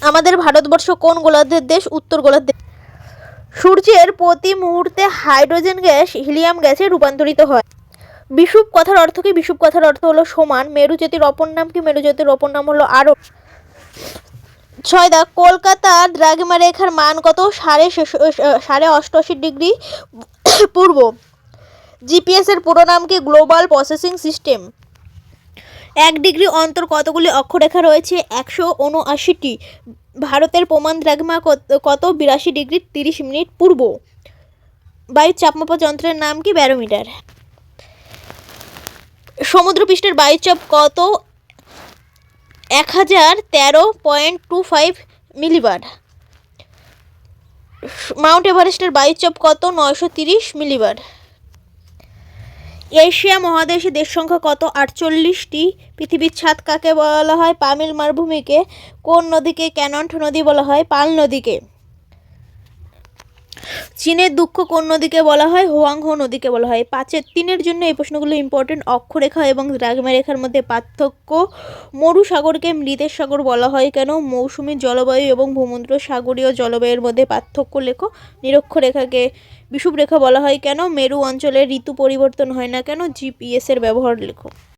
আমাদের ভারতবর্ষ কোন গোলার্ধের দেশ? উত্তর গোলার্ধের। সূর্যের প্রতি মুহূর্তে হাইড্রোজেন গ্যাস হিলিয়াম গ্যাসে রূপান্তরিত হয়। বিষুব কথার অর্থ কি? বিষুব কথার অর্থ হলো সমান। মেরু জাতির অপর নাম কি? মেরু জাতির অপর নাম হলো আরব। 6 কলকাতার দ্রাঘিমারেখার মান কত? 88.ডিগ্রি পূর্ব। জিপিএস এর পুরো নাম কি? Global processing system. 1 ডিগ্রি অন্তর কতগুলি অক্ষরেখা রয়েছে? 179টি। ভারতের প্রমাণ দ্রাঘিমা কত? 82 ডিগ্রি 30 মিনিট পূর্ব। বায়ুর চাপমাপা যন্ত্রের নাম কি? ব্যারোমিটার। সমুদ্রপৃষ্ঠের বায়ুচাপ কত? 1013.25 মিলিবার। মাউন্ট এভারেস্টের বায়ুচাপ কত? 930 মিলিবার। এশিয়া মহাদেশে দেশ সংখ্যা কত? 48টি। পৃথিবীর ছাদ কাকে বলা হয়? পামিল মালভূমিকে। কোন নদীকে ক্যানন্ট নদী বলা হয়? পাল নদীকে। চীনের দুঃখ কোন নদীকে বলা হয়? হোয়াংহো নদীকে বলা হয়। 5-3 জন্য এই প্রশ্নগুলো ইম্পর্টেন্ট। অক্ষরেখা এবং দ্রাঘিমারেখার মধ্যে পার্থক্য। মরুসাগরকে মৃতের সাগর বলা হয় কেন? মৌসুমী জলবায়ু এবং ভূমধ্য সাগরীয় জলবায়ুর মধ্যে পার্থক্য লেখো। নিরক্ষরেখাকে বিষুবরেখা বলা হয় কেন? মেরু অঞ্চলে ঋতু পরিবর্তন হয় না কেন? জিপিএস এর ব্যবহার লেখো।